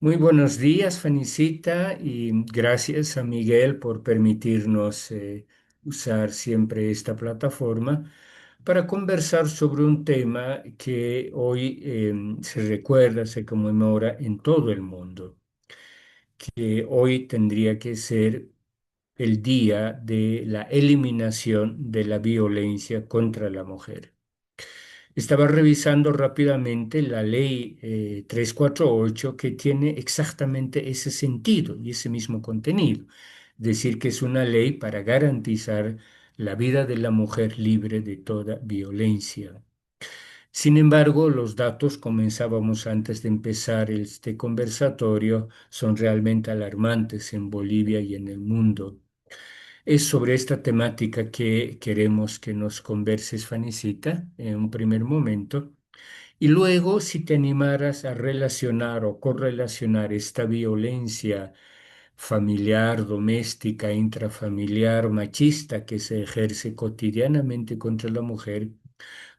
Muy buenos días, Fanicita, y gracias a Miguel por permitirnos usar siempre esta plataforma para conversar sobre un tema que hoy se recuerda, se conmemora en todo el mundo, que hoy tendría que ser el día de la eliminación de la violencia contra la mujer. Estaba revisando rápidamente la ley 348 que tiene exactamente ese sentido y ese mismo contenido. Es decir, que es una ley para garantizar la vida de la mujer libre de toda violencia. Sin embargo, los datos, comenzábamos antes de empezar este conversatorio, son realmente alarmantes en Bolivia y en el mundo. Es sobre esta temática que queremos que nos converses, Fanicita, en un primer momento. Y luego, si te animaras a relacionar o correlacionar esta violencia familiar, doméstica, intrafamiliar, machista que se ejerce cotidianamente contra la mujer,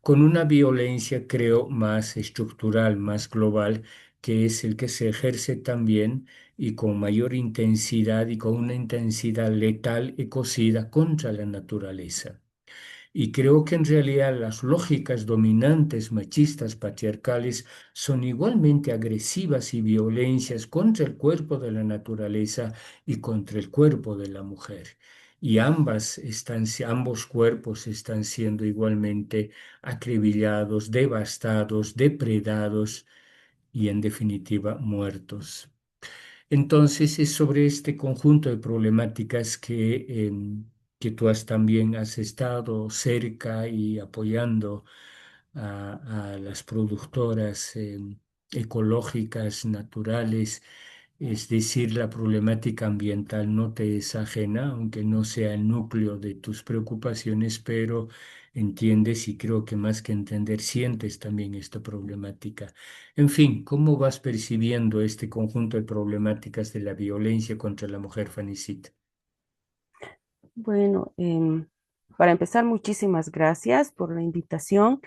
con una violencia, creo, más estructural, más global, que es el que se ejerce también y con mayor intensidad y con una intensidad letal y cocida contra la naturaleza. Y creo que en realidad las lógicas dominantes machistas patriarcales son igualmente agresivas y violencias contra el cuerpo de la naturaleza y contra el cuerpo de la mujer. Y ambos cuerpos están siendo igualmente acribillados, devastados, depredados y en definitiva muertos. Entonces es sobre este conjunto de problemáticas que tú también has estado cerca y apoyando a las productoras ecológicas, naturales. Es decir, la problemática ambiental no te es ajena, aunque no sea el núcleo de tus preocupaciones, pero entiendes y creo que más que entender, sientes también esta problemática. En fin, ¿cómo vas percibiendo este conjunto de problemáticas de la violencia contra la mujer, Fanicita? Bueno, para empezar, muchísimas gracias por la invitación.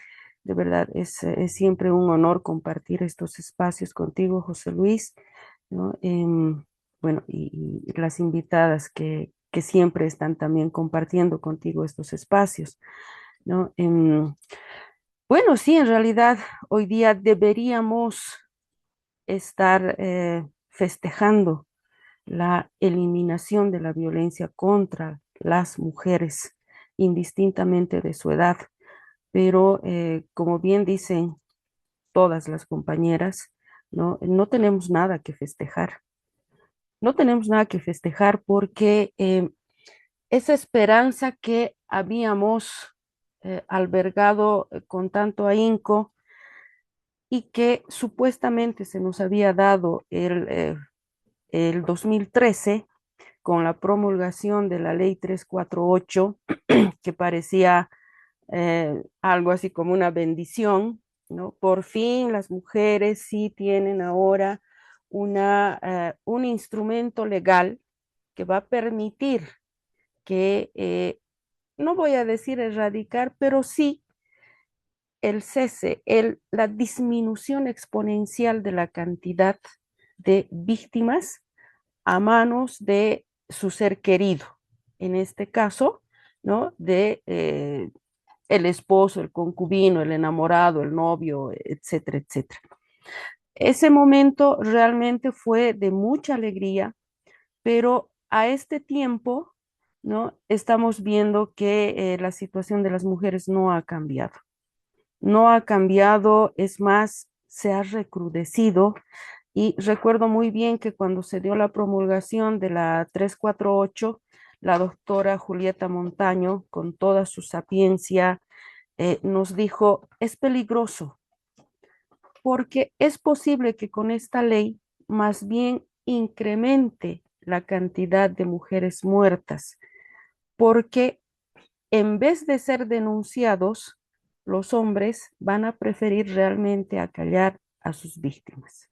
De verdad, es siempre un honor compartir estos espacios contigo, José Luis, ¿no? Bueno, y las invitadas que siempre están también compartiendo contigo estos espacios, ¿no? Bueno, sí, en realidad hoy día deberíamos estar festejando la eliminación de la violencia contra las mujeres, indistintamente de su edad. Pero como bien dicen todas las compañeras, ¿no? No tenemos nada que festejar. No tenemos nada que festejar porque esa esperanza que habíamos albergado con tanto ahínco y que supuestamente se nos había dado el 2013 con la promulgación de la ley 348, que parecía algo así como una bendición, ¿no? Por fin las mujeres sí tienen ahora un instrumento legal que va a permitir que, no voy a decir erradicar, pero sí el cese, la disminución exponencial de la cantidad de víctimas a manos de su ser querido, en este caso, ¿no? De el esposo, el concubino, el enamorado, el novio, etcétera, etcétera. Ese momento realmente fue de mucha alegría, pero a este tiempo, ¿no? Estamos viendo que la situación de las mujeres no ha cambiado. No ha cambiado, es más, se ha recrudecido. Y recuerdo muy bien que cuando se dio la promulgación de la 348, la doctora Julieta Montaño, con toda su sapiencia, nos dijo, es peligroso, porque es posible que con esta ley más bien incremente la cantidad de mujeres muertas, porque en vez de ser denunciados, los hombres van a preferir realmente acallar a sus víctimas.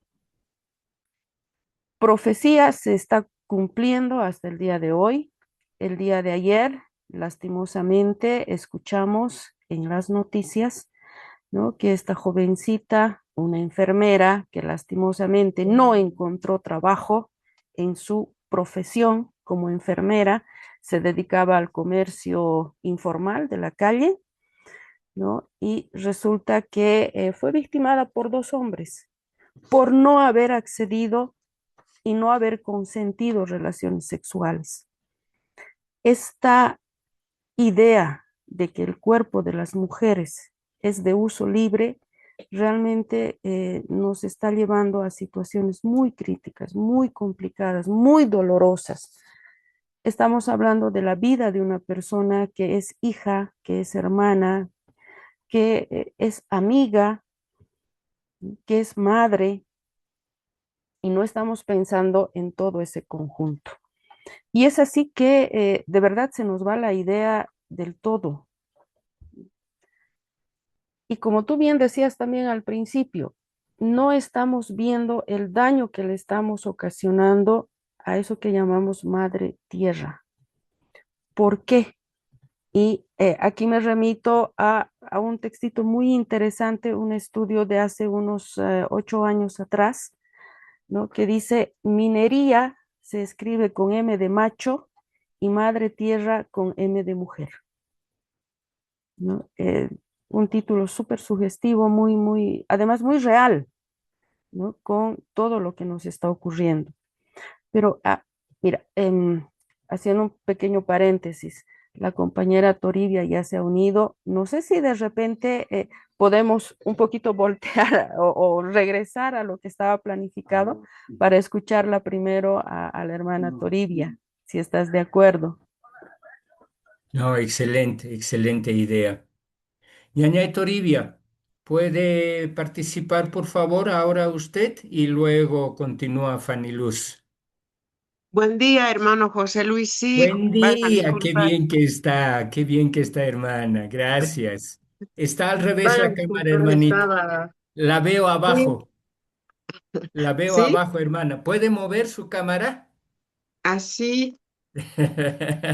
Profecía se está cumpliendo hasta el día de hoy. El día de ayer, lastimosamente, escuchamos en las noticias, ¿no? Que esta jovencita una enfermera que lastimosamente no encontró trabajo en su profesión como enfermera, se dedicaba al comercio informal de la calle, ¿no? Y resulta que fue victimada por dos hombres por no haber accedido y no haber consentido relaciones sexuales. Esta idea de que el cuerpo de las mujeres es de uso libre realmente nos está llevando a situaciones muy críticas, muy complicadas, muy dolorosas. Estamos hablando de la vida de una persona que es hija, que es hermana, que es amiga, que es madre, y no estamos pensando en todo ese conjunto. Y es así que de verdad se nos va la idea del todo. Y como tú bien decías también al principio, no estamos viendo el daño que le estamos ocasionando a eso que llamamos madre tierra. ¿Por qué? Y aquí me remito a un textito muy interesante, un estudio de hace unos 8 años atrás, ¿no? Que dice, minería se escribe con M de macho y madre tierra con M de mujer, ¿no? Un título súper sugestivo, además muy real, ¿no? Con todo lo que nos está ocurriendo. Pero, mira, haciendo un pequeño paréntesis, la compañera Toribia ya se ha unido. No sé si de repente podemos un poquito voltear o regresar a lo que estaba planificado para escucharla primero a la hermana Toribia, si estás de acuerdo. No, excelente, excelente idea. Ñaña Toribia, ¿puede participar, por favor, ahora usted y luego continúa Fanny Luz? Buen día, hermano José Luis. Sí, Buen van a día, disculpar, qué bien que está, hermana. Gracias. Está al revés van a la cámara, disculpar, hermanita. estaba. La veo Sí, abajo, la veo sí, abajo, hermana. ¿Puede mover su cámara? así.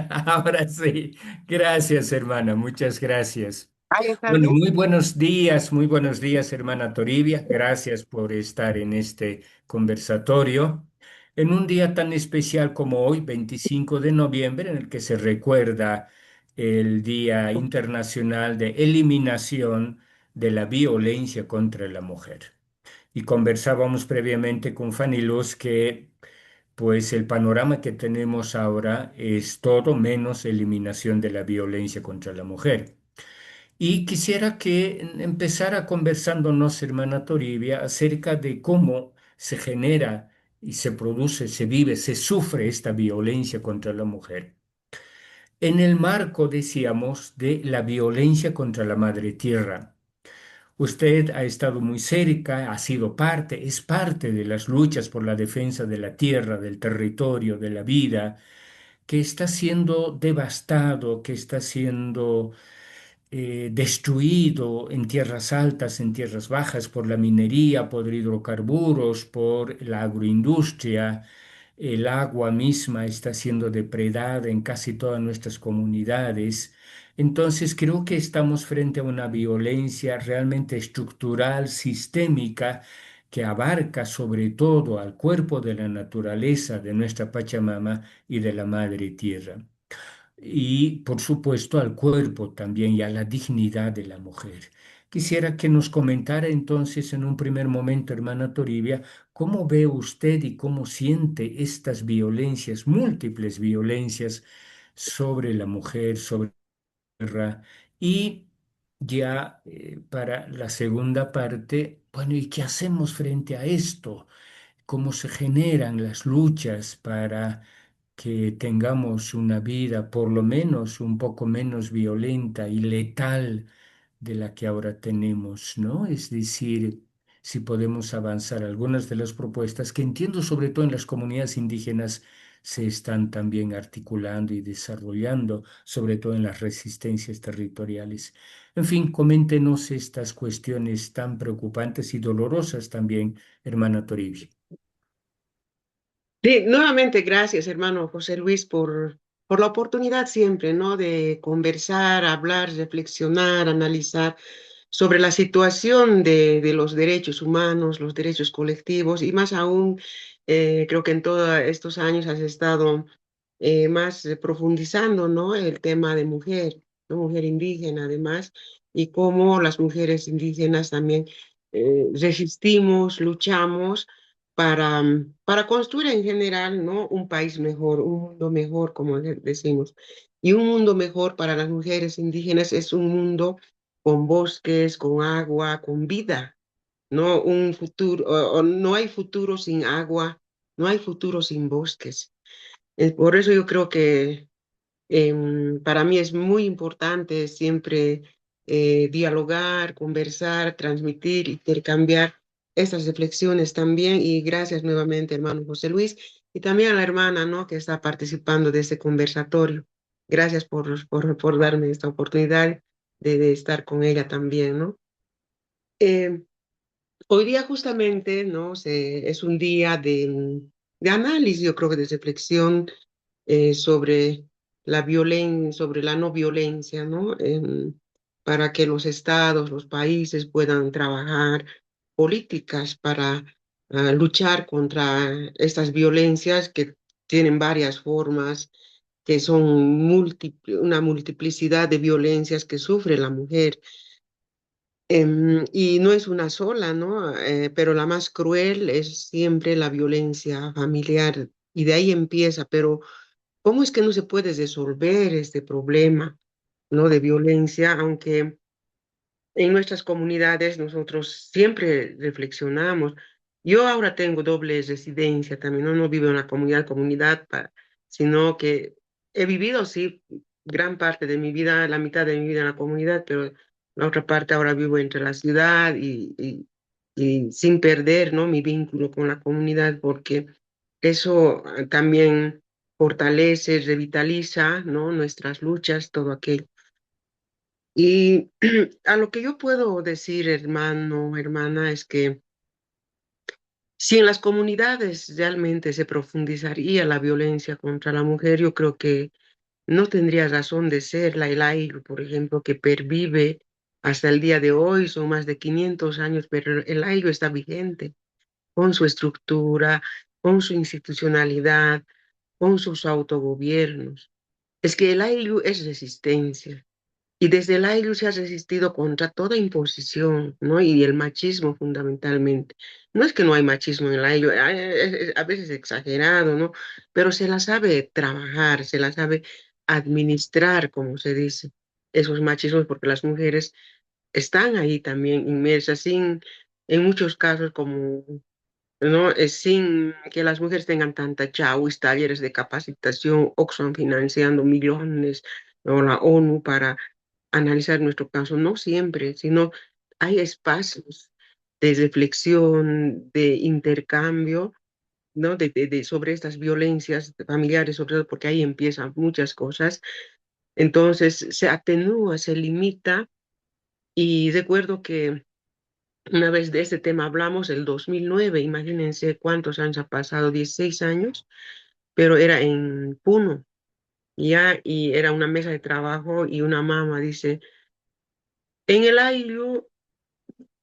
Ahora sí. Gracias, hermana. Muchas gracias. Ahí está Bueno, bien. muy buenos días, hermana Toribia. Gracias por estar en este conversatorio. En un día tan especial como hoy, 25 de noviembre, en el que se recuerda el Día Internacional de Eliminación de la Violencia contra la Mujer. Y conversábamos previamente con Fanny Luz que pues el panorama que tenemos ahora es todo menos eliminación de la violencia contra la mujer. Y quisiera que empezara conversándonos, hermana Toribia, acerca de cómo se genera y se produce, se vive, se sufre esta violencia contra la mujer. En el marco, decíamos, de la violencia contra la madre tierra. Usted ha estado muy cerca, ha sido parte, es parte de las luchas por la defensa de la tierra, del territorio, de la vida, que está siendo devastado, que está siendo destruido en tierras altas, en tierras bajas, por la minería, por hidrocarburos, por la agroindustria. El agua misma está siendo depredada en casi todas nuestras comunidades. Entonces creo que estamos frente a una violencia realmente estructural, sistémica, que abarca sobre todo al cuerpo de la naturaleza, de nuestra Pachamama y de la Madre Tierra y por supuesto al cuerpo también y a la dignidad de la mujer. Quisiera que nos comentara entonces en un primer momento, hermana Toribia, cómo ve usted y cómo siente estas violencias, múltiples violencias sobre la mujer, sobre la tierra. Y ya para la segunda parte, bueno, ¿y qué hacemos frente a esto? ¿Cómo se generan las luchas para que tengamos una vida por lo menos un poco menos violenta y letal de la que ahora tenemos, ¿no? Es decir, si podemos avanzar algunas de las propuestas que entiendo sobre todo en las comunidades indígenas se están también articulando y desarrollando, sobre todo en las resistencias territoriales. En fin, coméntenos estas cuestiones tan preocupantes y dolorosas también, hermana Toribio. Sí, nuevamente gracias, hermano José Luis, por la oportunidad siempre, ¿no? De conversar, hablar, reflexionar, analizar. sobre la situación de los derechos humanos, los derechos colectivos y más aún, creo que en todos estos años has estado más profundizando, ¿no? El tema de mujer, ¿no? Mujer indígena además, y cómo las mujeres indígenas también resistimos, luchamos para construir en general, ¿no? Un país mejor, un mundo mejor, como decimos. Y un mundo mejor para las mujeres indígenas es un mundo con bosques, con agua, con vida, no un futuro, o no hay futuro sin agua, no hay futuro sin bosques. Por eso yo creo que para mí es muy importante siempre dialogar, conversar, transmitir, intercambiar estas reflexiones también. Y gracias nuevamente, hermano José Luis, y también a la hermana, ¿no? Que está participando de este conversatorio. Gracias por darme esta oportunidad de estar con ella también, ¿no? Eh, Hoy día justamente, ¿no? Es un día de análisis, yo creo que de reflexión sobre sobre la no violencia, ¿no? Para que los estados, los países puedan trabajar políticas para luchar contra estas violencias que tienen varias formas, que son una multiplicidad de violencias que sufre la mujer. Y no es una sola, ¿no? Pero la más cruel es siempre la violencia familiar y de ahí empieza. Pero ¿cómo es que no se puede resolver este problema, ¿no? De violencia, aunque en nuestras comunidades nosotros siempre reflexionamos. Yo ahora tengo doble residencia también, no, no vivo en la comunidad, sino que he vivido, sí, gran parte de mi vida, la mitad de mi vida en la comunidad, pero la otra parte ahora vivo entre la ciudad y sin perder, ¿no? Mi vínculo con la comunidad, porque eso también fortalece, revitaliza, ¿no? Nuestras luchas, todo aquello. Y a lo que yo puedo decir, hermano, hermana, es que si en las comunidades realmente se profundizaría la violencia contra la mujer, yo creo que no tendría razón de ser la ELAILU, por ejemplo, que pervive hasta el día de hoy, son más de 500 años, pero el AILU está vigente con su estructura, con su institucionalidad, con sus autogobiernos. Es que el AILU es resistencia. Y desde el AILU se ha resistido contra toda imposición, ¿no? Y el machismo fundamentalmente. No es que no hay machismo en el AILU, a veces exagerado, ¿no? Pero se la sabe trabajar, se la sabe administrar, como se dice, esos machismos, porque las mujeres están ahí también inmersas, en muchos casos como, ¿no? Sin que las mujeres tengan tanta chauis, talleres de capacitación, Oxfam financiando millones, o la ONU para analizar nuestro caso, no siempre, sino hay espacios de reflexión, de intercambio, ¿no? Sobre estas violencias familiares, sobre todo porque ahí empiezan muchas cosas. Entonces se atenúa, se limita y recuerdo que una vez de este tema hablamos el 2009, imagínense cuántos años ha pasado, 16 años, pero era en Puno, ya, y era una mesa de trabajo y una mamá dice, en el AILU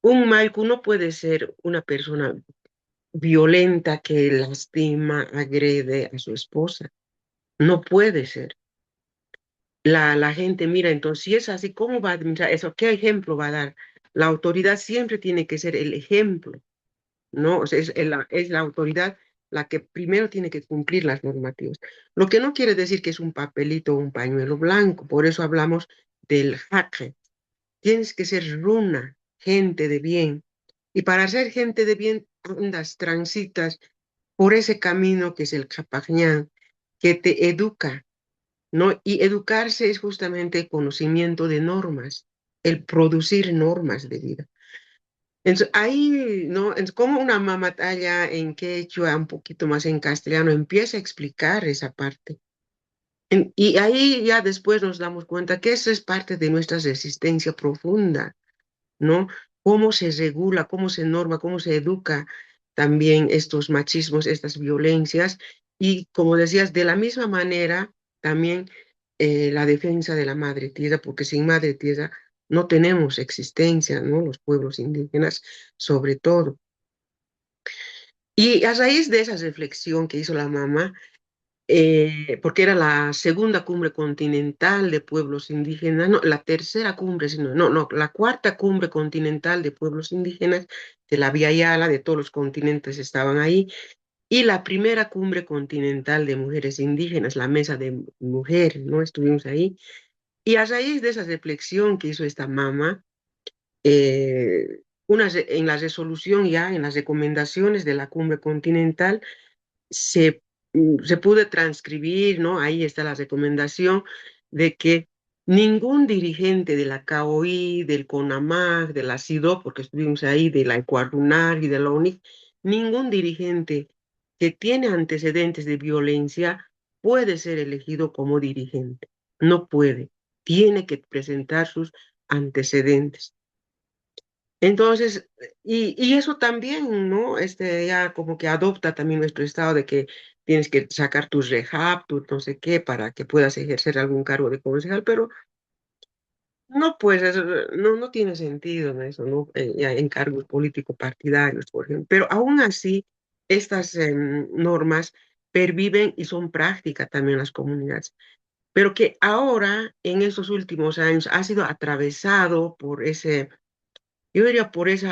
un Maiku no puede ser una persona violenta que lastima, agrede a su esposa. No puede ser. La gente mira, entonces, si es así, ¿cómo va a administrar eso? ¿Qué ejemplo va a dar? La autoridad siempre tiene que ser el ejemplo, ¿no? O sea, es la autoridad la que primero tiene que cumplir las normativas. Lo que no quiere decir que es un papelito o un pañuelo blanco, por eso hablamos del jaque. Tienes que ser runa, gente de bien. Y para ser gente de bien, andas, transitas por ese camino que es el Capajñán, que te educa, ¿no? Y educarse es justamente conocimiento de normas, el producir normas de vida. Entonces, ahí, ¿no? Es como una mamatalla en quechua, un poquito más en castellano, empieza a explicar esa parte. Y ahí ya después nos damos cuenta que eso es parte de nuestra resistencia profunda, ¿no? Cómo se regula, cómo se norma, cómo se educa también estos machismos, estas violencias. Y como decías, de la misma manera también la defensa de la madre tierra, porque sin madre tierra no tenemos existencia, ¿no? Los pueblos indígenas, sobre todo. Y a raíz de esa reflexión que hizo la mamá, porque era la segunda cumbre continental de pueblos indígenas, no, la tercera cumbre, sino, no, la cuarta cumbre continental de pueblos indígenas de la Vía Yala, de todos los continentes estaban ahí, y la primera cumbre continental de mujeres indígenas, la mesa de mujeres, ¿no? Estuvimos ahí. Y a raíz de esa reflexión que hizo esta mamá, en la resolución ya, en las recomendaciones de la cumbre continental, se pudo transcribir, ¿no? Ahí está la recomendación de que ningún dirigente de la KOI, del CONAMAC, de la SIDO, porque estuvimos ahí, de la Ecuadunar y de la UNIF, ningún dirigente que tiene antecedentes de violencia puede ser elegido como dirigente. No puede. Tiene que presentar sus antecedentes. Entonces, y eso también, ¿no? Ya como que adopta también nuestro estado de que tienes que sacar tu rehab, tu no sé qué, para que puedas ejercer algún cargo de concejal, pero no, pues no tiene sentido, ¿no? Eso, ¿no? Ya en cargos políticos partidarios, por ejemplo. Pero aún así, estas normas perviven y son prácticas también en las comunidades. Pero que ahora, en estos últimos años, ha sido atravesado por yo diría por ese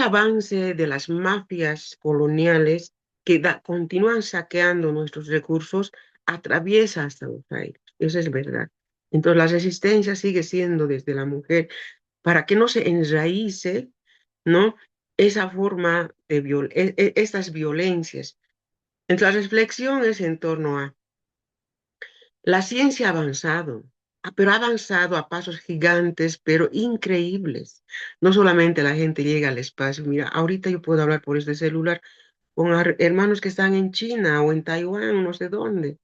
avance de las mafias coloniales que continúan saqueando nuestros recursos, atraviesa hasta los países. Eso es verdad. Entonces, la resistencia sigue siendo desde la mujer para que no se enraíce, ¿no? Esa forma de estas violencias. Entonces, la reflexión es en torno a la ciencia ha avanzado, pero ha avanzado a pasos gigantes, pero increíbles. No solamente la gente llega al espacio. Mira, ahorita yo puedo hablar por este celular con hermanos que están en China o en Taiwán, no sé dónde.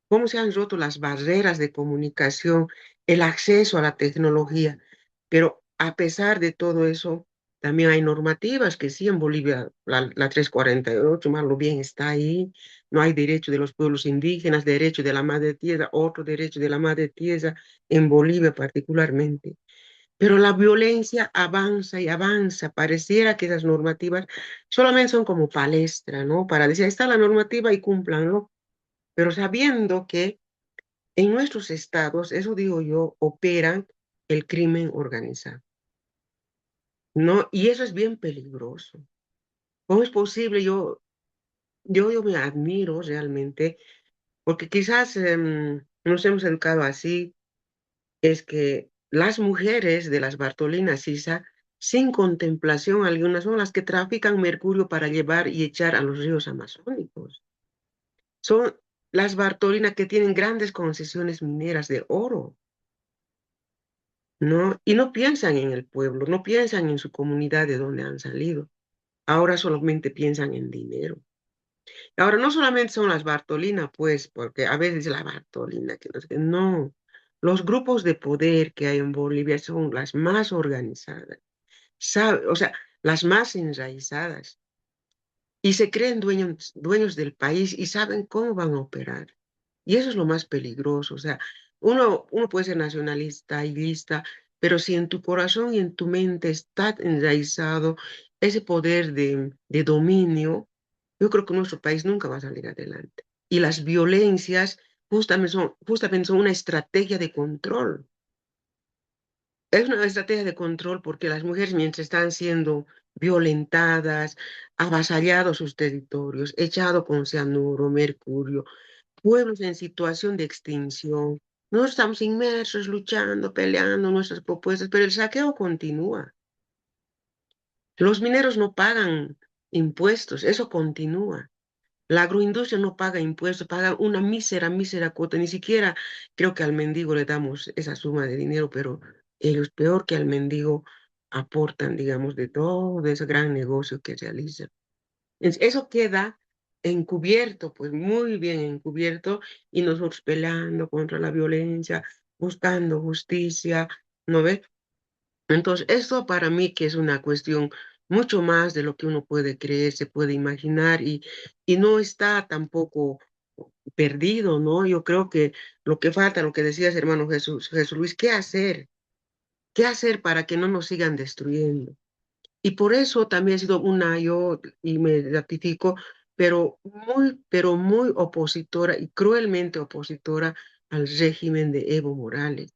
Cómo se han roto las barreras de comunicación, el acceso a la tecnología. Pero a pesar de todo eso, también hay normativas que sí en Bolivia, la 348, más lo bien está ahí. No hay derecho de los pueblos indígenas, derecho de la madre tierra, otro derecho de la madre tierra, en Bolivia particularmente. Pero la violencia avanza y avanza. Pareciera que esas normativas solamente son como palestra, ¿no? Para decir, ahí está la normativa y cúmplanlo. Pero sabiendo que en nuestros estados, eso digo yo, opera el crimen organizado, ¿no? Y eso es bien peligroso. ¿Cómo es posible? Yo me admiro realmente, porque quizás nos hemos educado así, es que las mujeres de las Bartolinas Sisa, sin contemplación alguna, son las que trafican mercurio para llevar y echar a los ríos amazónicos. Son las Bartolinas que tienen grandes concesiones mineras de oro. ¿No? Y no piensan en el pueblo, no piensan en su comunidad de donde han salido. Ahora solamente piensan en dinero. Ahora no solamente son las Bartolinas, pues, porque a veces la Bartolina, que no sé qué, no. Los grupos de poder que hay en Bolivia son las más organizadas, o sea, las más enraizadas. Y se creen dueños del país y saben cómo van a operar. Y eso es lo más peligroso. O sea, uno puede ser nacionalista y lista, pero si en tu corazón y en tu mente está enraizado ese poder de dominio, yo creo que nuestro país nunca va a salir adelante. Y las violencias justamente son una estrategia de control. Es una estrategia de control porque las mujeres, mientras están siendo violentadas, avasallados sus territorios, echado con cianuro, mercurio, pueblos en situación de extinción, no estamos inmersos, luchando, peleando nuestras propuestas, pero el saqueo continúa. Los mineros no pagan impuestos, eso continúa. La agroindustria no paga impuestos, paga una mísera cuota. Ni siquiera creo que al mendigo le damos esa suma de dinero, pero ellos peor que al mendigo aportan, digamos, de todo ese gran negocio que realizan. Eso queda encubierto, pues muy bien encubierto, y nosotros peleando contra la violencia, buscando justicia, ¿no ve? Entonces, esto para mí que es una cuestión mucho más de lo que uno puede creer, se puede imaginar y no está tampoco perdido, ¿no? Yo creo que lo que falta, lo que decías, hermano Jesús Luis, ¿qué hacer? ¿Qué hacer para que no nos sigan destruyendo? Y por eso también he sido yo, y me ratifico, pero muy opositora y cruelmente opositora al régimen de Evo Morales,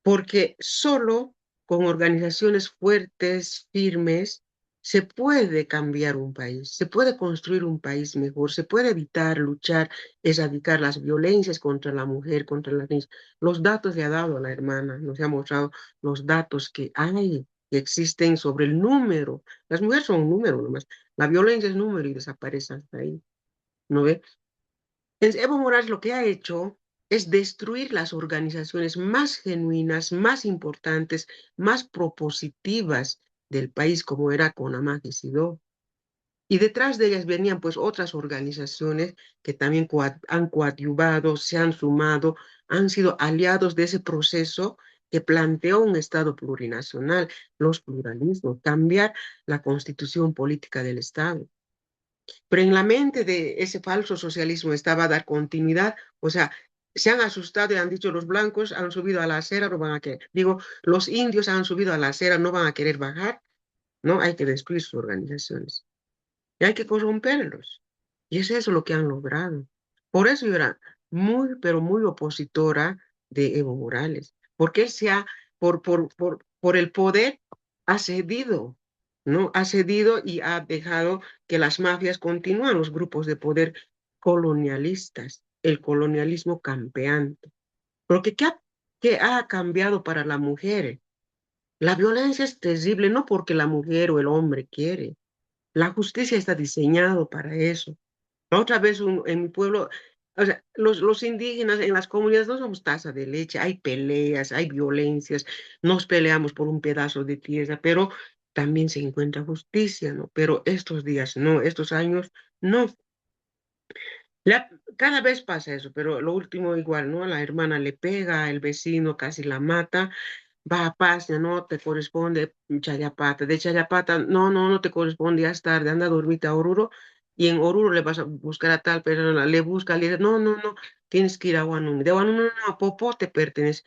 porque solo con organizaciones fuertes, firmes, se puede cambiar un país, se puede construir un país mejor, se puede evitar, luchar, erradicar las violencias contra la mujer, contra las niñas. Los datos le ha dado a la hermana, nos ha mostrado los datos que hay, que existen sobre el número. Las mujeres son un número nomás. La violencia es número y desaparece hasta ahí, ¿no ve? Evo Morales lo que ha hecho es destruir las organizaciones más genuinas, más importantes, más propositivas del país, como era CONAMAC y SIDO. Y detrás de ellas venían pues otras organizaciones que también han coadyuvado, se han sumado, han sido aliados de ese proceso que planteó un Estado plurinacional, los pluralismos, cambiar la constitución política del Estado. Pero en la mente de ese falso socialismo estaba dar continuidad, o sea, se han asustado y han dicho los blancos han subido a la acera, no van a querer. Digo, los indios han subido a la acera, no van a querer bajar, no, hay que destruir sus organizaciones y hay que corromperlos. Y es eso lo que han logrado. Por eso yo era muy, pero muy opositora de Evo Morales, porque él se ha, por el poder, ha cedido, ¿no? Ha cedido y ha dejado que las mafias continúen, los grupos de poder colonialistas, el colonialismo campeante. Porque qué ha cambiado para la mujer? La violencia es terrible, no porque la mujer o el hombre quiere. La justicia está diseñado para eso. La otra vez en mi pueblo, o sea, los indígenas en las comunidades no somos taza de leche, hay peleas, hay violencias, nos peleamos por un pedazo de tierra, pero también se encuentra justicia, ¿no? Pero estos días no, estos años no. Cada vez pasa eso, pero lo último igual, ¿no? La hermana le pega, el vecino casi la mata, va a paz, ya no te corresponde Chayapata, de Chayapata, no te corresponde, ya es tarde, anda a dormirte a Oruro, y en Oruro le vas a buscar a tal persona, le busca, le dice, no, tienes que ir a Guanumi, de Guanumi no, a Popó te pertenece.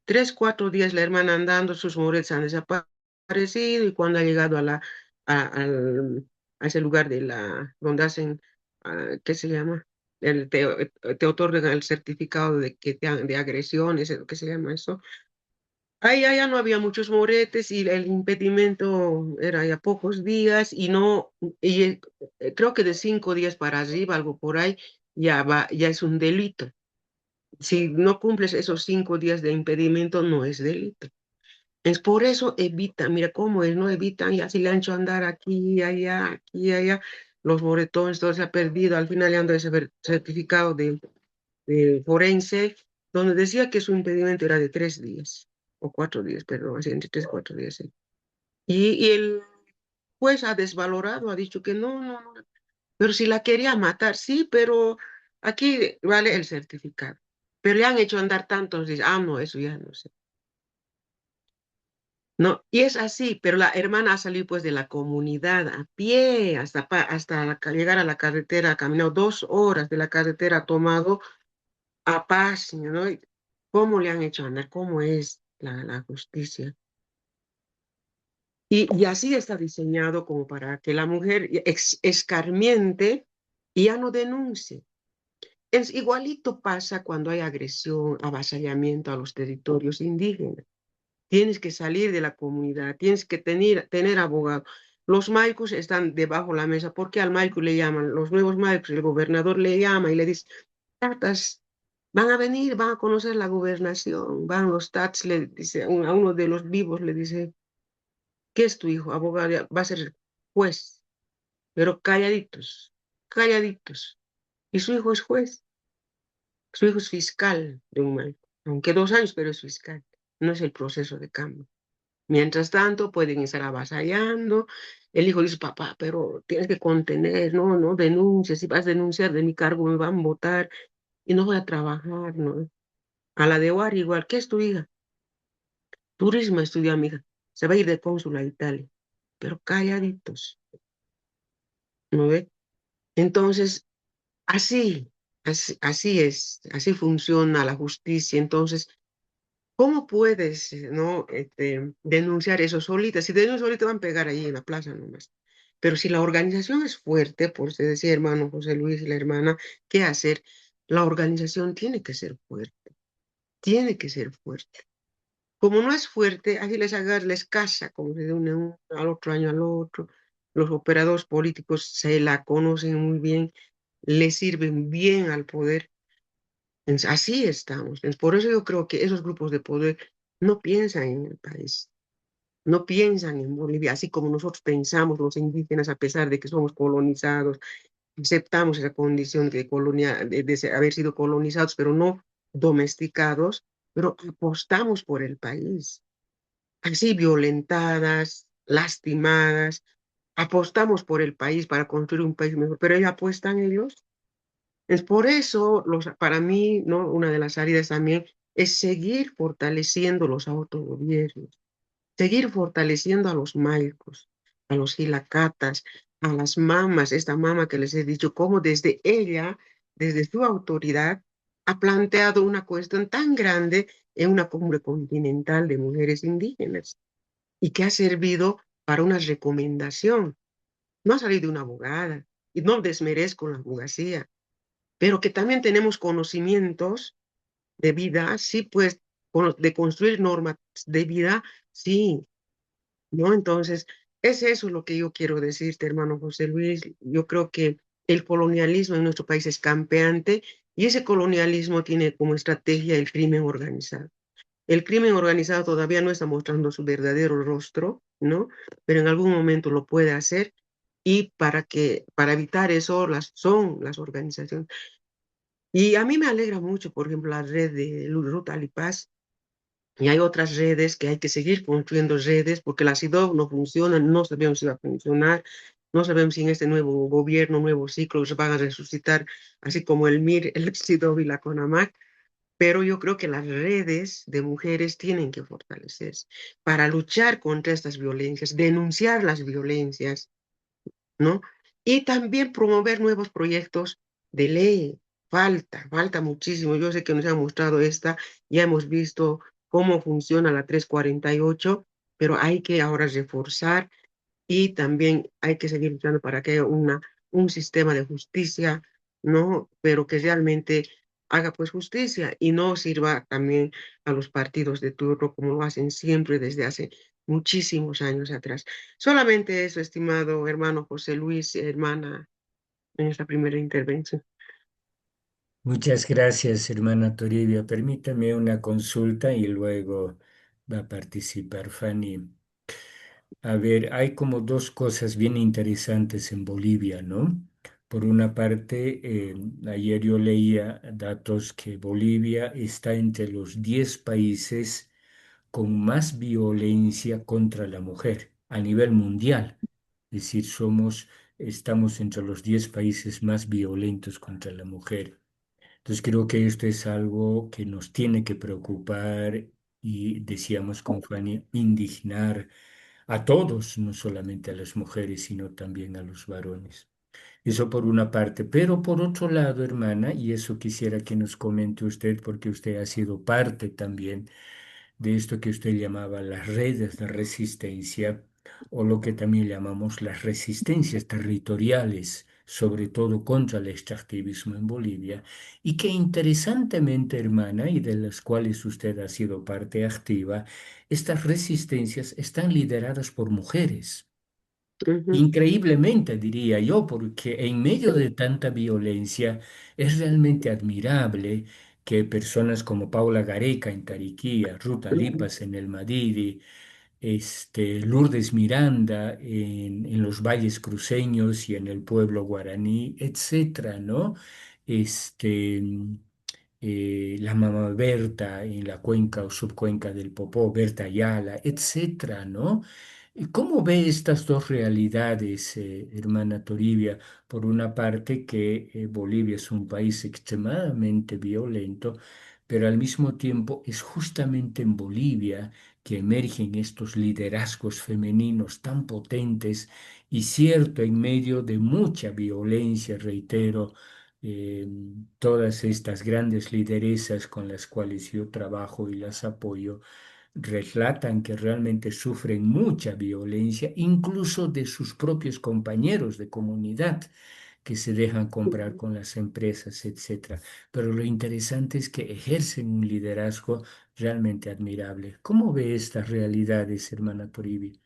3, 4 días la hermana andando, sus moretes han desaparecido, y cuando ha llegado a ese lugar donde hacen, ¿qué se llama? Te otorgan el certificado de agresión, ¿qué se llama eso? Ahí ya no había muchos moretes y el impedimento era ya pocos días y no, y creo que de 5 días para arriba, algo por ahí, ya es un delito. Si no cumples esos 5 días de impedimento, no es delito. Es por eso evitan, mira cómo es, no evitan, y así le han hecho andar aquí, allá, los moretones, todo se ha perdido. Al final le han dado ese certificado de forense, donde decía que su impedimento era de 3 días, o 4 días, perdón, así entre 3, 4 días. Sí. Y el juez ha desvalorado, ha dicho que no, pero si la quería matar, sí, pero aquí vale el certificado. Pero le han hecho andar tantos días, no, eso ya no sé. No, y es así, pero la hermana ha salido pues de la comunidad a pie hasta llegar a la carretera, ha caminado 2 horas de la carretera, ha tomado a paz, ¿no? ¿Cómo le han hecho andar? ¿Cómo es la justicia? Y así está diseñado como para que la mujer escarmiente y ya no denuncie. Es igualito pasa cuando hay agresión, avasallamiento a los territorios indígenas. Tienes que salir de la comunidad, tienes que tener abogado. Los maicos están debajo de la mesa, porque al maico le llaman, los nuevos maicos, el gobernador le llama y le dice, tatas, van a venir, van a conocer la gobernación, van los tats, le dice, a uno de los vivos le dice, ¿qué es tu hijo? Abogado, va a ser juez, pero calladitos, calladitos. Y su hijo es juez, su hijo es fiscal de un maico, aunque 2 años, pero es fiscal, no es el proceso de cambio. Mientras tanto, pueden estar avasallando. El hijo dice, papá, pero tienes que contener, no denuncies. Si vas a denunciar de mi cargo, me van a votar y no voy a trabajar, ¿no? A la de Wari igual, ¿qué es tu hija? Turismo estudió mi hija. Se va a ir de cónsul a Italia, pero calladitos, ¿no ve? Entonces, así. así es, así funciona la justicia. Entonces, ¿cómo puedes, no, denunciar eso solita? Si denuncias solita van a pegar ahí en la plaza nomás. Pero si la organización es fuerte, por usted decía, hermano José Luis y la hermana, ¿qué hacer? La organización tiene que ser fuerte. Como no es fuerte, así les agarra, les casa, como se de uno al otro año al otro. Los operadores políticos se la conocen muy bien, le sirven bien al poder. Así estamos. Por eso yo creo que esos grupos de poder no piensan en el país, no piensan en Bolivia, así como nosotros pensamos los indígenas, a pesar de que somos colonizados, aceptamos esa condición de haber sido colonizados, pero no domesticados, pero apostamos por el país, así violentadas, lastimadas, apostamos por el país para construir un país mejor, pero ellos apuestan ellos. Es por eso, para mí, ¿no? Una de las salidas también es seguir fortaleciendo los autogobiernos, seguir fortaleciendo a los maicos, a los gilacatas, a las mamas, esta mama que les he dicho, cómo desde ella, desde su autoridad, ha planteado una cuestión tan grande en una cumbre continental de mujeres indígenas y que ha servido para una recomendación. No ha salido una abogada y no desmerezco la abogacía, pero que también tenemos conocimientos de vida, sí, pues, de construir normas de vida, sí, ¿no? Entonces, es eso lo que yo quiero decirte, hermano José Luis. Yo creo que el colonialismo en nuestro país es campeante y ese colonialismo tiene como estrategia el crimen organizado. El crimen organizado todavía no está mostrando su verdadero rostro, ¿no? Pero en algún momento lo puede hacer y para evitar eso son las organizaciones. Y a mí me alegra mucho, por ejemplo, la red de Ruta Alipaz, y hay otras redes que hay que seguir construyendo redes porque las CIDOB no funcionan, no sabemos si va a funcionar, no sabemos si en este nuevo gobierno, nuevo ciclo se van a resucitar, así como el MIR, el CIDOB y la CONAMAC, pero yo creo que las redes de mujeres tienen que fortalecerse para luchar contra estas violencias, denunciar las violencias, ¿no? Y también promover nuevos proyectos de ley. Falta muchísimo. Yo sé que nos han mostrado esta, ya hemos visto cómo funciona la 348, pero hay que ahora reforzar y también hay que seguir luchando para que haya un sistema de justicia, ¿no? Pero que realmente haga pues justicia y no sirva también a los partidos de turno como lo hacen siempre desde hace muchísimos años atrás. Solamente eso, estimado hermano José Luis, hermana, en esta primera intervención. Muchas gracias, hermana Toribia. Permítame una consulta y luego va a participar Fanny. A ver, hay como dos cosas bien interesantes en Bolivia, ¿no? Por una parte, ayer yo leía datos que Bolivia está entre los 10 países con más violencia contra la mujer a nivel mundial. Es decir, estamos entre los 10 países más violentos contra la mujer. Entonces creo que esto es algo que nos tiene que preocupar y decíamos con Fanny, indignar a todos, no solamente a las mujeres, sino también a los varones. Eso por una parte, pero por otro lado, hermana, y eso quisiera que nos comente usted, porque usted ha sido parte también de esto que usted llamaba las redes de resistencia o lo que también llamamos las resistencias territoriales, sobre todo contra el extractivismo en Bolivia, y que interesantemente, hermana, y de las cuales usted ha sido parte activa, estas resistencias están lideradas por mujeres. Ujú, Increíblemente, diría yo, porque en medio de tanta violencia es realmente admirable que personas como Paula Gareca en Tariquía, Ruta ujú, Lipas en el Madidi, Lourdes Miranda en los valles cruceños y en el pueblo guaraní, etcétera, ¿no? La mamá Berta en la cuenca o subcuenca del Popó, Berta Ayala, etcétera, ¿no? ¿Y cómo ve estas dos realidades, hermana Toribia? Por una parte, que Bolivia es un país extremadamente violento, pero al mismo tiempo es justamente en Bolivia que emergen estos liderazgos femeninos tan potentes y cierto, en medio de mucha violencia, reitero, eh, todas estas grandes lideresas con las cuales yo trabajo y las apoyo relatan que realmente sufren mucha violencia, incluso de sus propios compañeros de comunidad que se dejan comprar con las empresas, etcétera. Pero lo interesante es que ejercen un liderazgo realmente admirable. ¿Cómo ve estas realidades, hermana Toribi?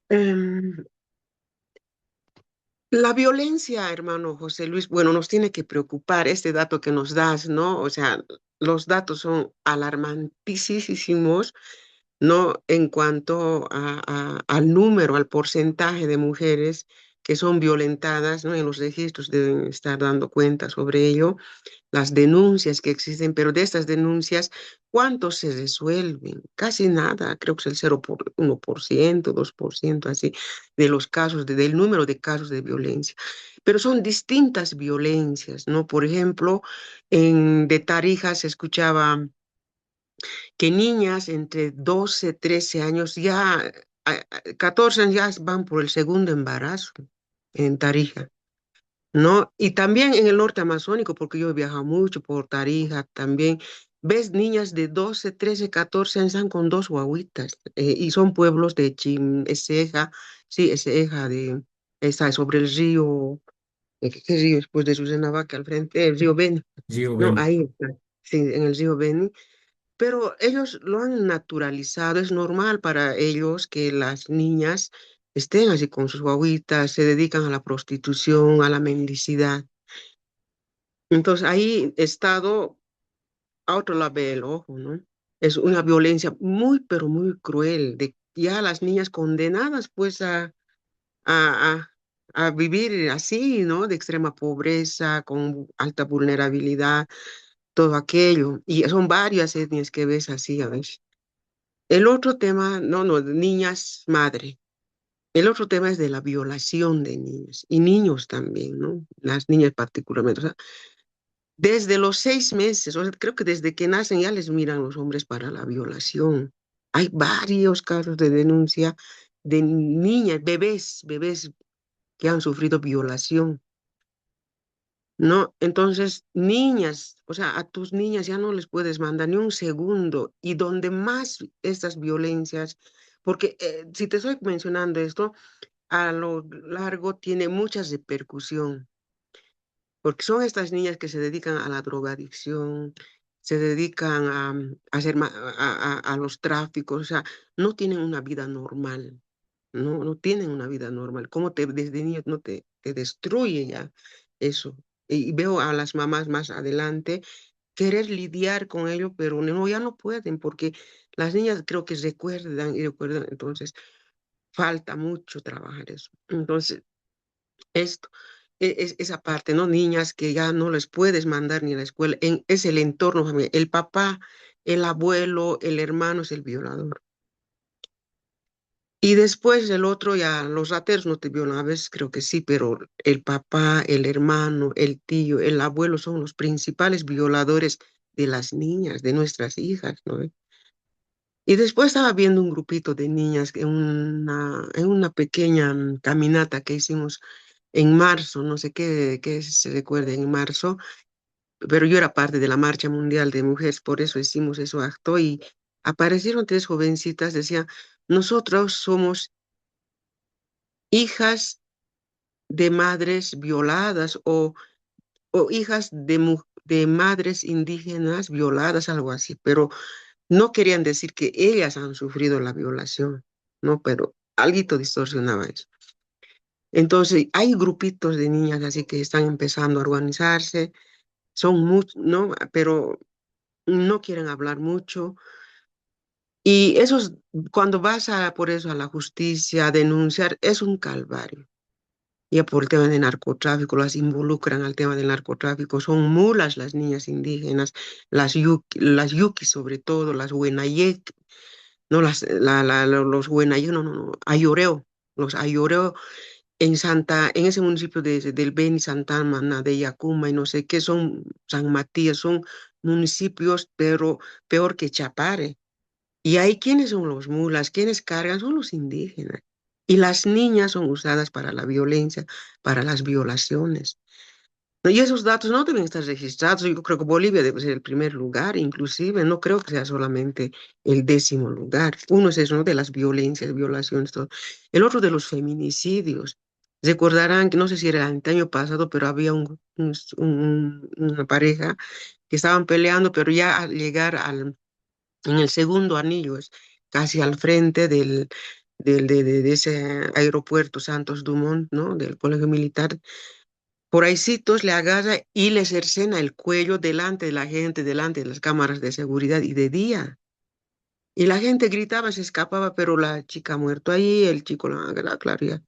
Em, La violencia, hermano José Luis, bueno, nos tiene que preocupar este dato que nos das, ¿no? O sea, los datos son alarmantísimos, ¿no? En cuanto al número, al porcentaje de mujeres que son violentadas, ¿no? En los registros deben estar dando cuenta sobre ello, las denuncias que existen, pero de estas denuncias, ¿cuántos se resuelven? Casi nada, creo que es el 1%, 2%, así, de los casos, del número de casos de violencia. Pero son distintas violencias, ¿no? Por ejemplo, de Tarija se escuchaba que niñas entre 12 13 años ya, 14 años ya van por el segundo embarazo en Tarija. ¿No? Y también en el norte amazónico, porque yo he viajado mucho por Tarija también, ves niñas de 12 13 14 años están con dos guaguitas, y son pueblos de Eceja, sí, Eceja, está sobre el río, ¿qué río? Después de Susenavaca, al frente, el río Beni, Gio ¿no? Beni. Ahí está, sí, en el río Beni. Pero ellos lo han naturalizado, es normal para ellos que las niñas estén así con sus guaguitas, se dedican a la prostitución, a la mendicidad. Entonces ahí Estado a otro lado del ojo, ¿no? Es una violencia muy, pero muy cruel, de ya las niñas condenadas pues a, a, a vivir así, ¿no? De extrema pobreza, con alta vulnerabilidad, todo aquello. Y son varias etnias que ves así a veces. El otro tema, no, no, de niñas madre. El otro tema es de la violación de niños y niños también, ¿no? Las niñas particularmente. O sea, desde los 6 meses, o sea, creo que desde que nacen ya les miran los hombres para la violación. Hay varios casos de denuncia de niñas, bebés que han sufrido violación, ¿no? Entonces, niñas, o sea, a tus niñas ya no les puedes mandar ni un segundo. Y donde más estas violencias, porque si te estoy mencionando esto, a lo largo tiene mucha repercusión porque son estas niñas que se dedican a la drogadicción, se dedican a hacer a los tráficos, o sea, no tienen una vida normal, no tienen una vida normal. Como desde niños no te destruye ya eso. Y veo a las mamás más adelante querer lidiar con ello, pero no, ya no pueden, porque las niñas creo que recuerdan y recuerdan, entonces falta mucho trabajar eso. Entonces, esto, esa parte, ¿no? Niñas que ya no les puedes mandar ni a la escuela, es el entorno familiar. El papá, el abuelo, el hermano es el violador. Y después el otro, ya los rateros no te violan, a veces creo que sí, pero el papá, el hermano, el tío, el abuelo son los principales violadores de las niñas, de nuestras hijas, ¿no? Y después estaba viendo un grupito de niñas en una pequeña caminata que hicimos en marzo, no sé qué se recuerda en marzo, pero yo era parte de la Marcha Mundial de Mujeres, por eso hicimos eso acto y aparecieron tres jovencitas, decían, nosotros somos hijas de madres violadas o hijas de madres indígenas violadas, algo así, pero no querían decir que ellas han sufrido la violación, ¿no? Pero alguito distorsionaba eso. Entonces, hay grupitos de niñas así que están empezando a organizarse, son muchos, ¿no? Pero no quieren hablar mucho. Y cuando vas por eso a la justicia a denunciar, es un calvario. Ya por el tema de narcotráfico, las involucran al tema del narcotráfico. Son mulas las niñas indígenas, las yuki sobre todo, las huenayek, no los huenayek, no, no, no, ayoreo, los ayoreo en ese municipio del Beni, Santa Ana, de Yacuma y no sé qué, son San Matías, son municipios, pero peor que Chapare. Y ahí, ¿quiénes son los mulas? ¿Quiénes cargan? Son los indígenas. Y las niñas son usadas para la violencia, para las violaciones. Y esos datos no deben estar registrados. Yo creo que Bolivia debe ser el primer lugar, inclusive. No creo que sea solamente el 10º lugar. Uno es eso, ¿no? De las violencias, violaciones, todo. El otro de los feminicidios. Recordarán que no sé si era el año pasado, pero había una pareja que estaban peleando, pero ya al llegar en el segundo anillo, es casi al frente de ese aeropuerto Santos Dumont, ¿no? Del Colegio Militar, por ahícitos le agarra y le cercena el cuello delante de la gente, delante de las cámaras de seguridad y de día. Y la gente gritaba, se escapaba, pero la chica ha muerto ahí, el chico la claro, ya.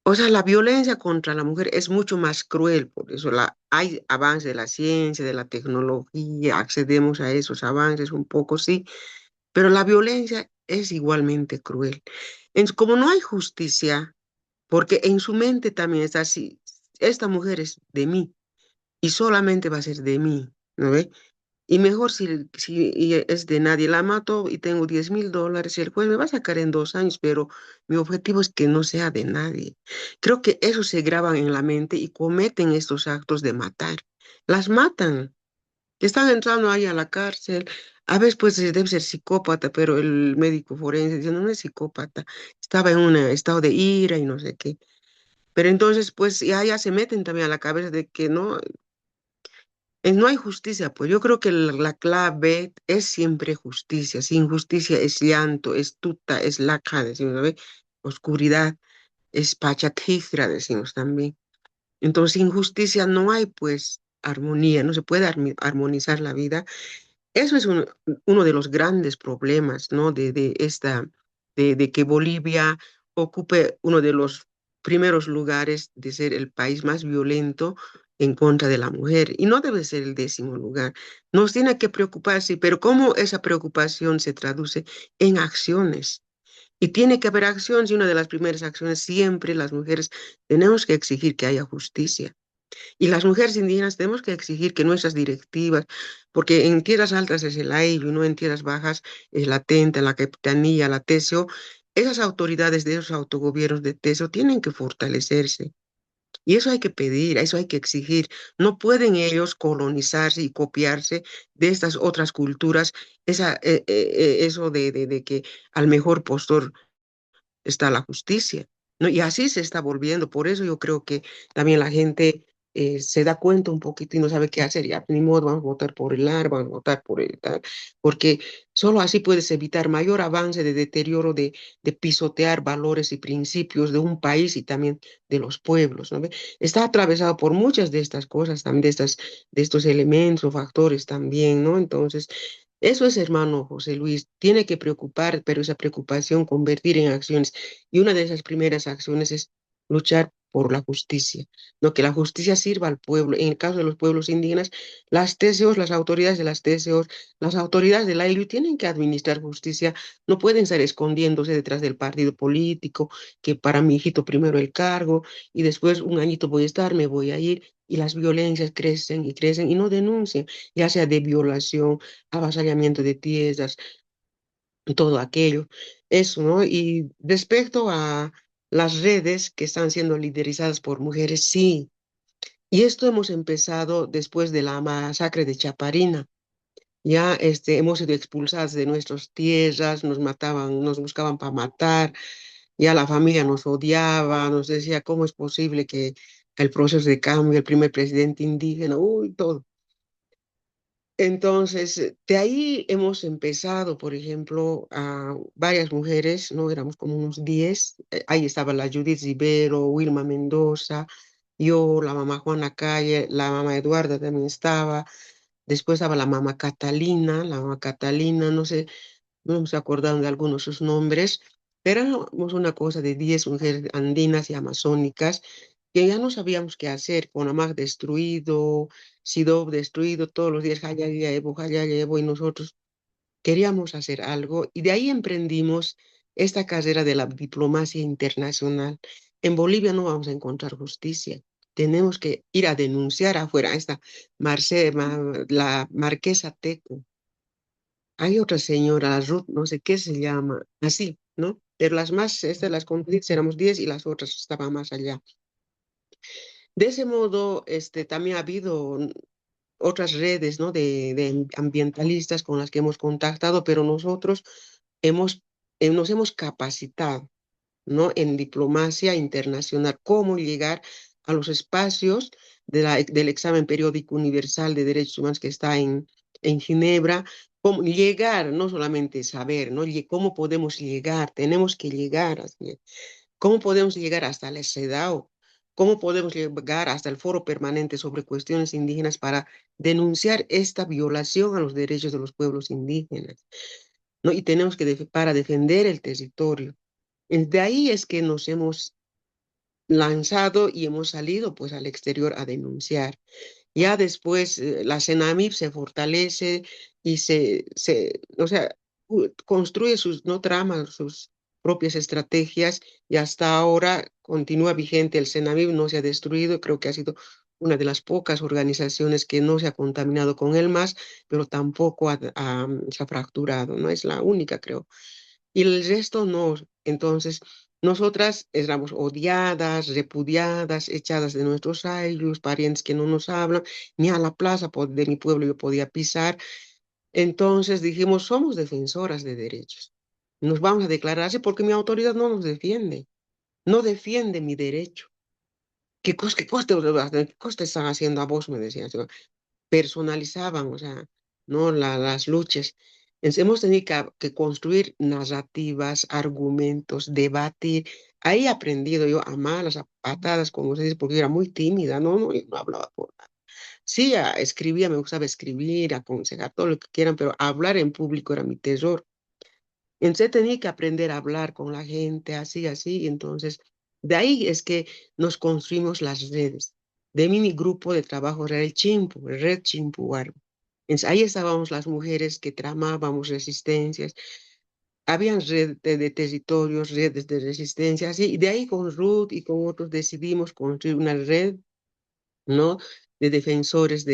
O sea, la violencia contra la mujer es mucho más cruel, por eso hay avance de la ciencia, de la tecnología, accedemos a esos avances un poco, sí, pero la violencia es igualmente cruel. Como no hay justicia, porque en su mente también está así, esta mujer es de mí y solamente va a ser de mí, ¿no ve? Y mejor si y es de nadie, la mato y tengo $10,000 y el juez me va a sacar en 2 años, pero mi objetivo es que no sea de nadie. Creo que eso se graban en la mente y cometen estos actos de matar. Las matan, están entrando ahí a la cárcel. A veces pues debe ser psicópata, pero el médico forense dice, no, no es psicópata, estaba en un estado de ira y no sé qué. Pero entonces pues ya se meten también a la cabeza de que no, no hay justicia, pues yo creo que la clave es siempre justicia. Sin justicia es llanto, es tuta, es laca, decimos, ¿no ve? Oscuridad, es pachakihra, decimos también. Entonces, sin justicia no hay, pues, armonía, no se puede armonizar la vida. Eso es uno de los grandes problemas, ¿no? De que Bolivia ocupe uno de los primeros lugares de ser el país más violento en contra de la mujer. Y no debe ser el 10º lugar. Nos tiene que preocupar, sí, pero cómo esa preocupación se traduce en acciones. Y tiene que haber acciones y una de las primeras acciones siempre las mujeres tenemos que exigir que haya justicia. Y las mujeres indígenas tenemos que exigir que nuestras directivas, porque en tierras altas es el AIBI, no en tierras bajas es la TENTA, la Capitanía, la TCO, esas autoridades de esos autogobiernos de TCO tienen que fortalecerse. Y eso hay que pedir, eso hay que exigir. No pueden ellos colonizarse y copiarse de estas otras culturas, eso de que al mejor postor está la justicia, ¿no? Y así se está volviendo. Por eso yo creo que también la gente se da cuenta un poquito y no sabe qué hacer. Ya, ni modo, vamos a votar por el AR, vamos a votar por el tal, porque solo así puedes evitar mayor avance de deterioro, de pisotear valores y principios de un país y también de los pueblos, ¿no ve? Está atravesado por muchas de estas cosas, también de estos elementos o factores también, ¿no? Entonces, eso es, hermano José Luis, tiene que preocupar, pero esa preocupación convertir en acciones. Y una de esas primeras acciones es luchar por la justicia, no que la justicia sirva al pueblo. En el caso de los pueblos indígenas, las TCOs, las autoridades de las TCOs, las autoridades de la ILU tienen que administrar justicia, no pueden estar escondiéndose detrás del partido político, que para mi hijito primero el cargo y después un añito voy a estar, me voy a ir, y las violencias crecen y crecen y no denuncian, ya sea de violación, avasallamiento de tierras, todo aquello, eso, ¿no? Y respecto a las redes que están siendo liderizadas por mujeres, sí. Y esto hemos empezado después de la masacre de Chaparina. Ya hemos sido expulsadas de nuestras tierras, nos mataban, nos buscaban para matar, ya la familia nos odiaba, nos decía cómo es posible que el proceso de cambio, el primer presidente indígena, uy, todo. Entonces, de ahí hemos empezado, por ejemplo, a varias mujeres, ¿no? Éramos como unos 10. Ahí estaba la Judith Rivero, Wilma Mendoza, yo, la mamá Juana Calle, la mamá Eduarda también estaba. Después estaba la mamá Catalina, no sé, no se acordaron de algunos de sus nombres, pero éramos una cosa de 10 mujeres andinas y amazónicas que ya no sabíamos qué hacer, Conamag destruido, Sidob destruido, todos los días Jaya llevo, y nosotros queríamos hacer algo y de ahí emprendimos esta carrera de la diplomacia internacional. En Bolivia no vamos a encontrar justicia. Tenemos que ir a denunciar afuera. Esta la marquesa Teco. Hay otra señora, la Ruth, no sé qué se llama, así, ¿no? Pero las más, estas, las conflictos éramos 10 y las otras estaban más allá. De ese modo, también ha habido otras redes, ¿no? de ambientalistas con las que hemos contactado, pero nosotros hemos, nos hemos capacitado, ¿no? En diplomacia internacional, cómo llegar a los espacios del examen periódico universal de derechos humanos que está en Ginebra, cómo llegar, no solamente saber, ¿no? Cómo podemos llegar, tenemos que llegar, cómo podemos llegar hasta la CEDAW, cómo podemos llegar hasta el Foro Permanente sobre Cuestiones Indígenas para denunciar esta violación a los derechos de los pueblos indígenas, ¿no? Y tenemos que, para defender el territorio. De ahí es que nos hemos lanzado y hemos salido pues al exterior a denunciar. Ya después la CENAMIP se fortalece y o sea, construye sus, no trama sus propias estrategias y hasta ahora continúa vigente el CENAMIP, no se ha destruido, creo que ha sido una de las pocas organizaciones que no se ha contaminado con el MAS, pero tampoco se ha fracturado, no es la única, creo, y el resto no. Entonces, nosotras éramos odiadas, repudiadas, echadas de nuestros aylus, parientes que no nos hablan, ni a la plaza de mi pueblo yo podía pisar. Entonces dijimos, somos defensoras de derechos. Nos vamos a declarar así porque mi autoridad no nos defiende, no defiende mi derecho. ¿Qué coste están haciendo a vos? Me decían. Personalizaban, o sea, ¿no? Las luchas. Hemos tenido que construir narrativas, argumentos, debatir. Ahí he aprendido yo a malas, a patadas, como se dice, porque yo era muy tímida, yo no hablaba por nada. Sí, escribía, me gustaba escribir, aconsejar, todo lo que quieran, pero hablar en público era mi terror. Entonces tenía que aprender a hablar con la gente, así, así, y entonces de ahí es que nos construimos las redes. De mi grupo de trabajo era el Chimpu, Red Chimpu Warbo. Entonces ahí estábamos las mujeres que tramábamos resistencias, habían redes de territorios, redes de resistencia, así, y de ahí con Ruth y con otros decidimos construir una red, ¿no? De defensores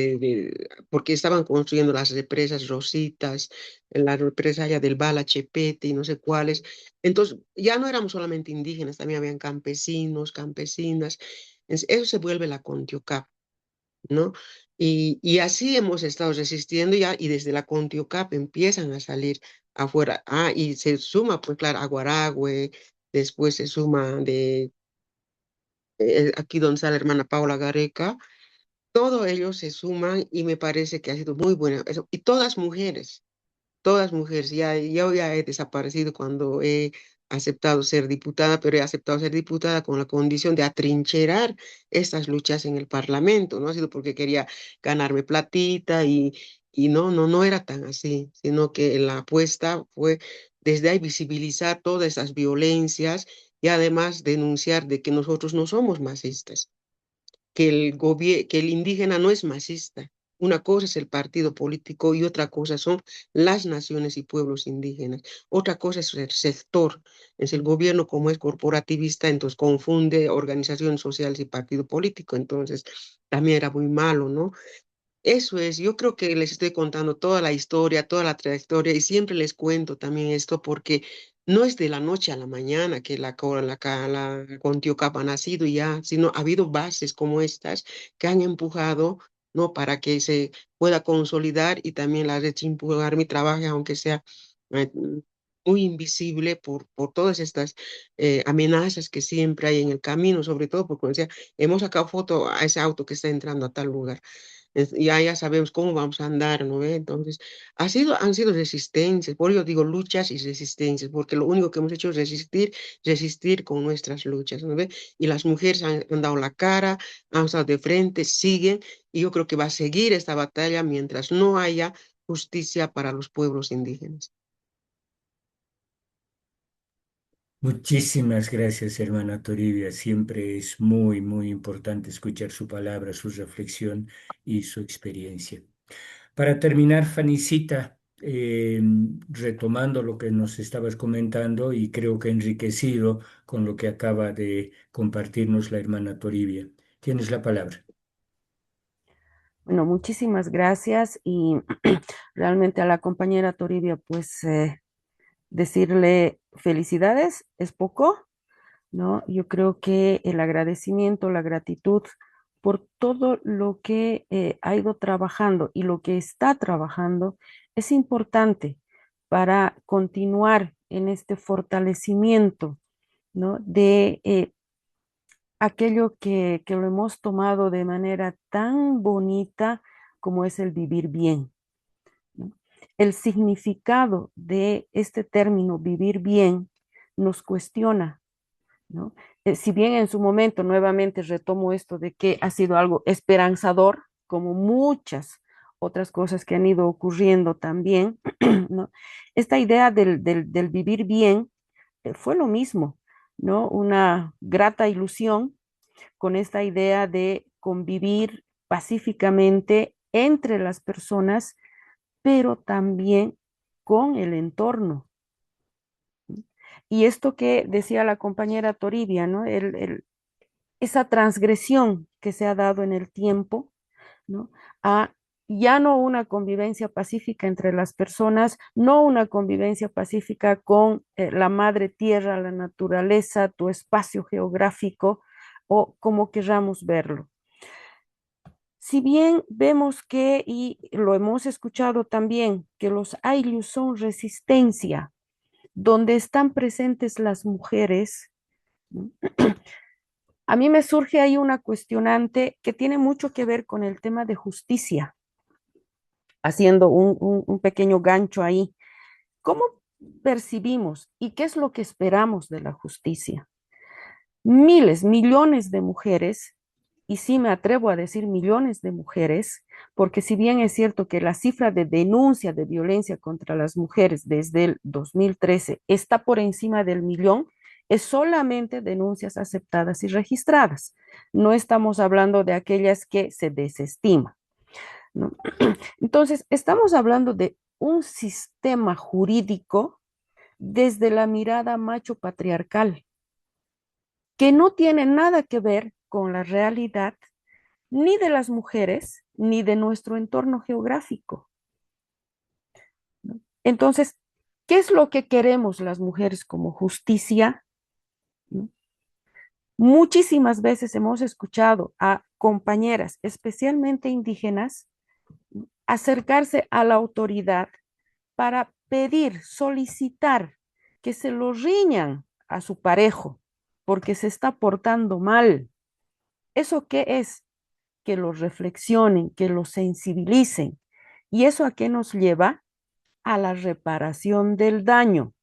porque estaban construyendo las represas Rositas, la represa allá del Bala Chepete y no sé cuáles. Entonces, ya no éramos solamente indígenas, también habían campesinos, campesinas. Eso se vuelve la Contiocap, ¿no? Y así hemos estado resistiendo ya, y desde la Contiocap empiezan a salir afuera. Y se suma, pues claro, Aguaragüe, después se suma aquí donde está la hermana Paula Gareca, todos ellos se suman y me parece que ha sido muy bueno. Y todas mujeres. Yo ya he desaparecido cuando he aceptado ser diputada, pero he aceptado ser diputada con la condición de atrincherar estas luchas en el Parlamento. No ha sido porque quería ganarme platita y no era tan así, sino que la apuesta fue desde ahí visibilizar todas esas violencias y además denunciar de que nosotros no somos masistas, que el indígena no es masista. Una cosa es el partido político y otra cosa son las naciones y pueblos indígenas. Otra cosa es el sector. Es el gobierno, como es corporativista, entonces confunde organizaciones sociales y partido político. Entonces también era muy malo, ¿no? Eso es, yo creo que les estoy contando toda la historia, toda la trayectoria, y siempre les cuento también esto porque no es de la noche a la mañana que la Contiocapa ha nacido ya, sino ha habido bases como estas que han empujado, ¿no? Para que se pueda consolidar y también la red Empujar mi trabajo, aunque sea eh, muy invisible por todas estas amenazas que siempre hay en el camino, sobre todo porque, como decía, hemos sacado foto a ese auto que está entrando a tal lugar. Ya sabemos cómo vamos a andar, ¿no ve? Entonces, han sido resistencias, por ello digo luchas y resistencias, porque lo único que hemos hecho es resistir, resistir con nuestras luchas, ¿no ve? Y las mujeres han dado la cara, han estado de frente, siguen, y yo creo que va a seguir esta batalla mientras no haya justicia para los pueblos indígenas. Muchísimas gracias, hermana Toribia. Siempre es muy, muy importante escuchar su palabra, su reflexión y su experiencia. Para terminar, Fanicita, retomando lo que nos estabas comentando y creo que enriquecido con lo que acaba de compartirnos la hermana Toribia. Tienes la palabra. Bueno, muchísimas gracias y realmente a la compañera Toribia, pues decirle felicidades es poco, ¿no? Yo creo que el agradecimiento, la gratitud por todo lo que ha ido trabajando y lo que está trabajando. Es importante para continuar en este fortalecimiento, ¿no? De aquello que lo hemos tomado de manera tan bonita como es el vivir bien, ¿no? El significado de este término vivir bien nos cuestiona, ¿no? Si bien en su momento nuevamente retomo esto de que ha sido algo esperanzador, como muchas otras cosas que han ido ocurriendo también, ¿no? Esta idea del vivir bien fue lo mismo, ¿no? Una grata ilusión con esta idea de convivir pacíficamente entre las personas, pero también con el entorno. Y esto que decía la compañera Toribia, ¿no? Esa transgresión que se ha dado en el tiempo, ¿no? A ya no una convivencia pacífica entre las personas, no una convivencia pacífica con la madre tierra, la naturaleza, tu espacio geográfico o como queramos verlo. Si bien vemos que, y lo hemos escuchado también, que los ayllus son resistencia, donde están presentes las mujeres, ¿no? A mí me surge ahí una cuestionante que tiene mucho que ver con el tema de justicia, haciendo un pequeño gancho ahí. ¿Cómo percibimos y qué es lo que esperamos de la justicia? Miles, millones de mujeres, y sí me atrevo a decir millones de mujeres, porque si bien es cierto que la cifra de denuncia de violencia contra las mujeres desde el 2013 está por encima del millón, es solamente denuncias aceptadas y registradas. No estamos hablando de aquellas que se desestiman, ¿no? Entonces, estamos hablando de un sistema jurídico desde la mirada macho patriarcal, que no tiene nada que ver con la realidad ni de las mujeres ni de nuestro entorno geográfico, ¿no? Entonces, ¿qué es lo que queremos las mujeres como justicia? ¿No? Muchísimas veces hemos escuchado a compañeras, especialmente indígenas, acercarse a la autoridad para pedir, solicitar que se lo riñan a su parejo porque se está portando mal. ¿Eso qué es? Que lo reflexionen, que lo sensibilicen. ¿Y eso a qué nos lleva? A la reparación del daño.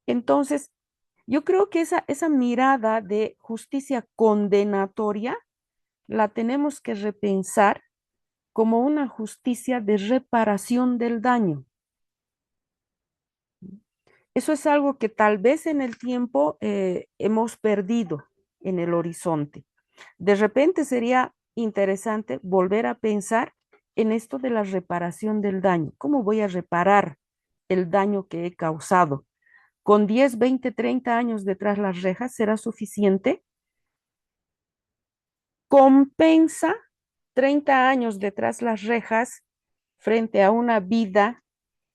Entonces, yo creo que esa mirada de justicia condenatoria la tenemos que repensar como una justicia de reparación del daño. Eso es algo que tal vez en el tiempo hemos perdido en el horizonte. De repente sería interesante volver a pensar en esto de la reparación del daño. ¿Cómo voy a reparar el daño que he causado? ¿Con 10, 20, 30 años detrás las rejas será suficiente? ¿Compensa 30 años detrás las rejas frente a una vida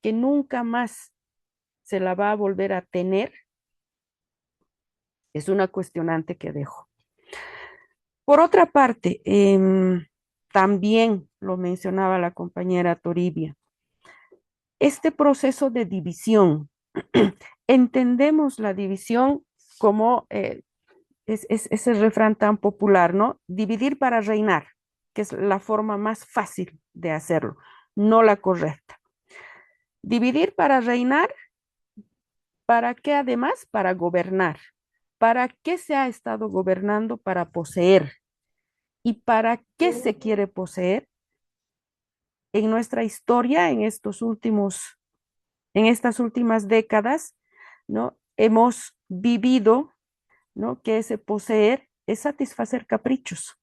que nunca más se la va a volver a tener? Es una cuestionante que dejo. Por otra parte, también lo mencionaba la compañera Toribia, este proceso de división, entendemos la división como es ese refrán tan popular, ¿no? Dividir para reinar, que es la forma más fácil de hacerlo, no la correcta. Dividir para reinar, ¿para qué además? Para gobernar. ¿Para qué se ha estado gobernando? Para poseer. ¿Y para qué se quiere poseer? En nuestra historia, en estas últimas décadas, ¿no? Hemos vivido, ¿no? Que ese poseer es satisfacer caprichos.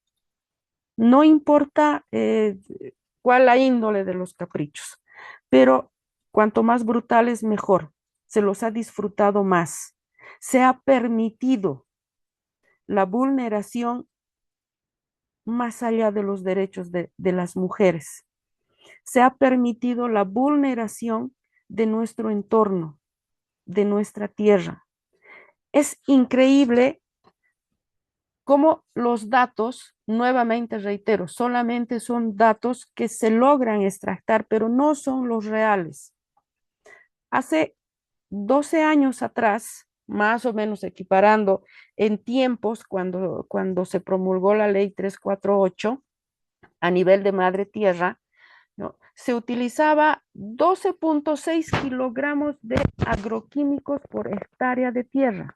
No importa cuál la índole de los caprichos, pero cuanto más brutales, mejor. Se los ha disfrutado más. Se ha permitido la vulneración más allá de los derechos de las mujeres. Se ha permitido la vulneración de nuestro entorno, de nuestra tierra. Es increíble cómo los datos nuevamente reitero, solamente son datos que se logran extractar, pero no son los reales. Hace 12 años atrás, más o menos equiparando en tiempos cuando se promulgó la ley 348 a nivel de madre tierra, ¿no? Se utilizaba 12.6 kilogramos de agroquímicos por hectárea de tierra.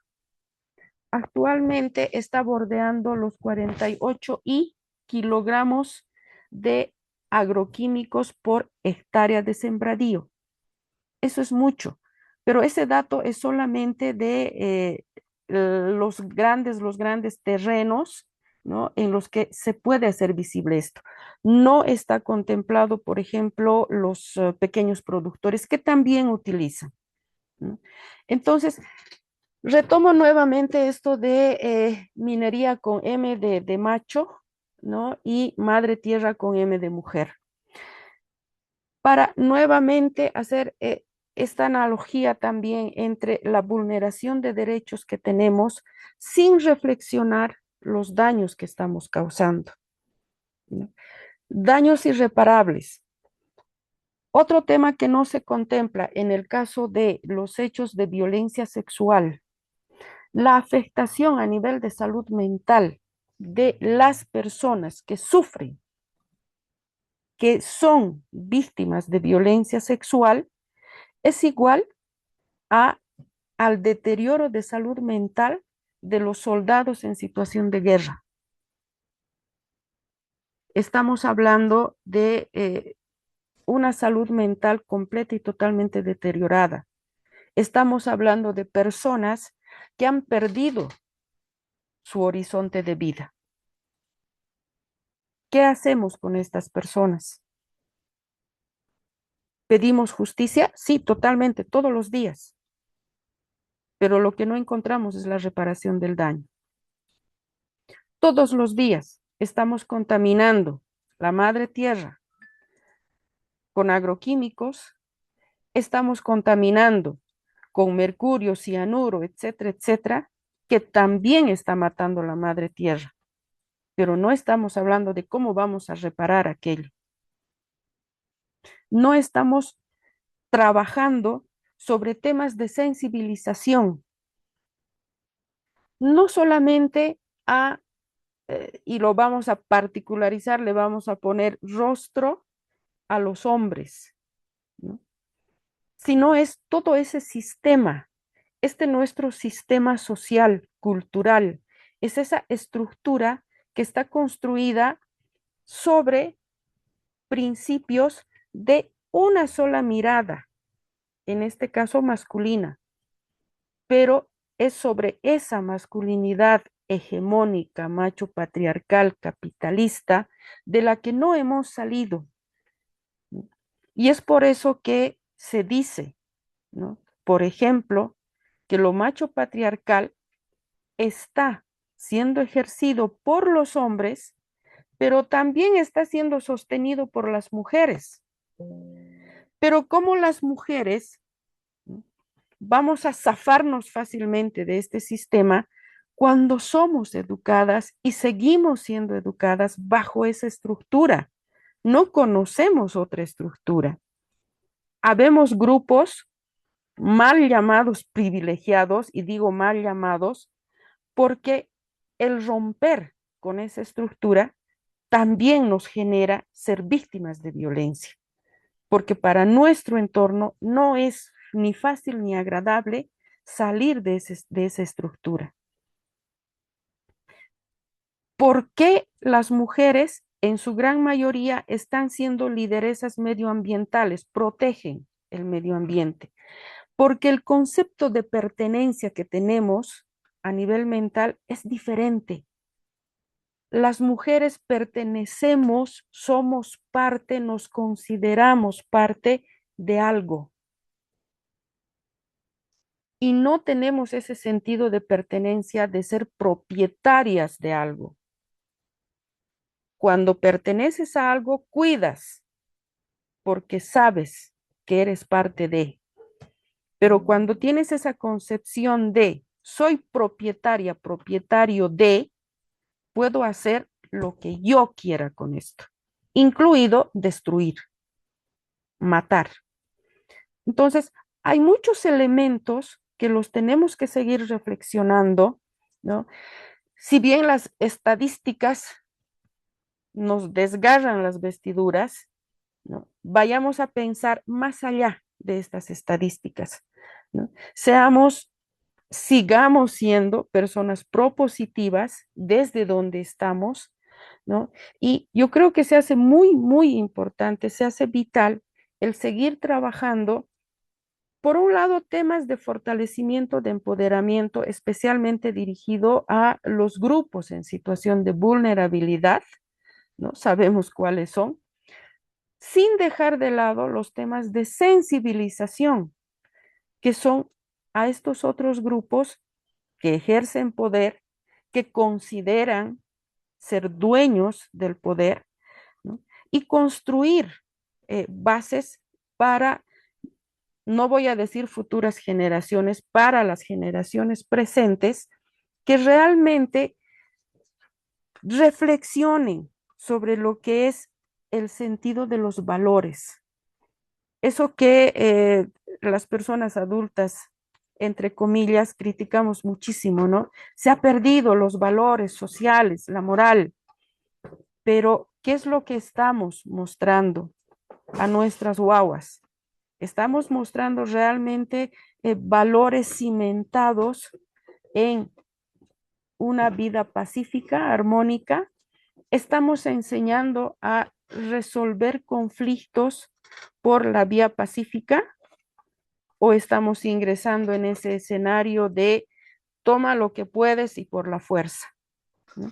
Actualmente está bordeando los 48 kilogramos de agroquímicos por hectárea de sembradío. Eso es mucho, pero ese dato es solamente de los grandes terrenos, ¿no? En los que se puede hacer visible esto. No está contemplado, por ejemplo, los pequeños productores que también utilizan, ¿no? Entonces, retomo nuevamente esto de minería con M de macho, ¿no? Y madre tierra con M de mujer. Para nuevamente hacer esta analogía también entre la vulneración de derechos que tenemos sin reflexionar los daños que estamos causando, ¿no? Daños irreparables. Otro tema que no se contempla en el caso de los hechos de violencia sexual, la afectación a nivel de salud mental de las personas que sufren, que son víctimas de violencia sexual, es igual al deterioro de salud mental de los soldados en situación de guerra. Estamos hablando de una salud mental completa y totalmente deteriorada. Estamos hablando de personas que han perdido su horizonte de vida. ¿Qué hacemos con estas personas? ¿Pedimos justicia? Sí, totalmente, todos los días. Pero lo que no encontramos es la reparación del daño. Todos los días estamos contaminando la madre tierra con agroquímicos, estamos contaminando con mercurio, cianuro, etcétera, etcétera, que también está matando la madre tierra. Pero no estamos hablando de cómo vamos a reparar aquello. No estamos trabajando sobre temas de sensibilización, no solamente y lo vamos a particularizar, le vamos a poner rostro a los hombres, ¿no? Sino es todo ese sistema, nuestro sistema social, cultural, es esa estructura que está construida sobre principios de una sola mirada, en este caso masculina, pero es sobre esa masculinidad hegemónica, macho patriarcal, capitalista, de la que no hemos salido. Y es por eso que se dice, ¿no? Por ejemplo, que lo macho patriarcal está siendo ejercido por los hombres, pero también está siendo sostenido por las mujeres. Pero como las mujeres, ¿no?, vamos a zafarnos fácilmente de este sistema cuando somos educadas y seguimos siendo educadas bajo esa estructura. No conocemos otra estructura. Habemos grupos mal llamados privilegiados, y digo mal llamados porque el romper con esa estructura también nos genera ser víctimas de violencia, porque para nuestro entorno no es ni fácil ni agradable salir de esa estructura. ¿Por qué las mujeres en su gran mayoría están siendo lideresas medioambientales, protegen el medio ambiente? Porque el concepto de pertenencia que tenemos a nivel mental es diferente. Las mujeres pertenecemos, somos parte, nos consideramos parte de algo. Y no tenemos ese sentido de pertenencia, de ser propietarias de algo. Cuando perteneces a algo, cuidas, porque sabes que eres parte de. Pero cuando tienes esa concepción de soy propietaria, propietario de, puedo hacer lo que yo quiera con esto, incluido destruir, matar. Entonces, hay muchos elementos que los tenemos que seguir reflexionando, ¿no? Si bien las estadísticas nos desgarran las vestiduras, ¿no? Vayamos a pensar más allá de estas estadísticas, ¿no? Sigamos siendo personas propositivas desde donde estamos, ¿no? Y yo creo que se hace muy, muy importante, se hace vital el seguir trabajando, por un lado, temas de fortalecimiento, de empoderamiento, especialmente dirigido a los grupos en situación de vulnerabilidad, ¿no? Sabemos cuáles son, sin dejar de lado los temas de sensibilización, que son a estos otros grupos que ejercen poder, que consideran ser dueños del poder, ¿no? Y construir bases para, no voy a decir futuras generaciones, para las generaciones presentes, que realmente reflexionen sobre lo que es el sentido de los valores. Eso que las personas adultas, entre comillas, criticamos muchísimo, ¿no? Se ha perdido los valores sociales, la moral, pero ¿qué es lo que estamos mostrando a nuestras guaguas? Estamos mostrando realmente valores cimentados en una vida pacífica, armónica. Estamos enseñando a resolver conflictos por la vía pacífica, o estamos ingresando en ese escenario de toma lo que puedes y por la fuerza, ¿no?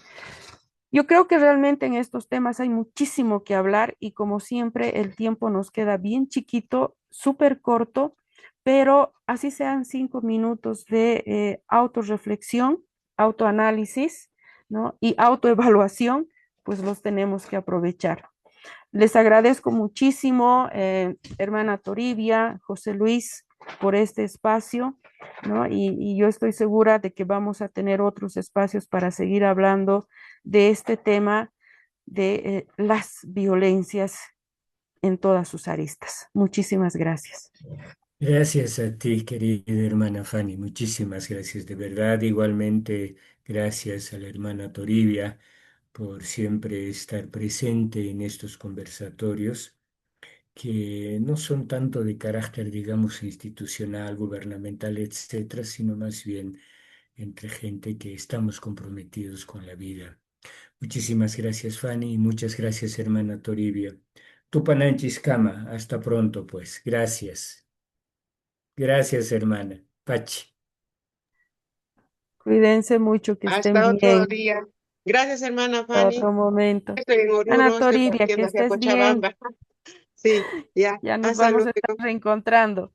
Yo creo que realmente en estos temas hay muchísimo que hablar y como siempre el tiempo nos queda bien chiquito, súper corto, pero así sean 5 minutos de autorreflexión, autoanálisis, ¿no? Y autoevaluación, pues los tenemos que aprovechar. Les agradezco muchísimo, hermana Toribia, José Luis, por este espacio, ¿no? Y yo estoy segura de que vamos a tener otros espacios para seguir hablando de este tema de las violencias en todas sus aristas. Muchísimas gracias. Gracias a ti, querida hermana Fanny. Muchísimas gracias. De verdad, igualmente, gracias a la hermana Toribia por siempre estar presente en estos conversatorios que no son tanto de carácter, digamos, institucional, gubernamental, etcétera, sino más bien entre gente que estamos comprometidos con la vida. Muchísimas gracias, Fanny, y muchas gracias, hermana Toribia. Tupananchis Kama, hasta pronto, pues. Gracias. Gracias, hermana. Pachi. Cuídense mucho, que estén Hasta otro bien. día. Gracias, hermana Hasta otro Fanny. momento. Estoy en Ana Oruro, estoy Toribia, que partiendo hacia estés bien. Cochabamba. Sí, ya. Ya nos Hasta vamos a luego. estar reencontrando.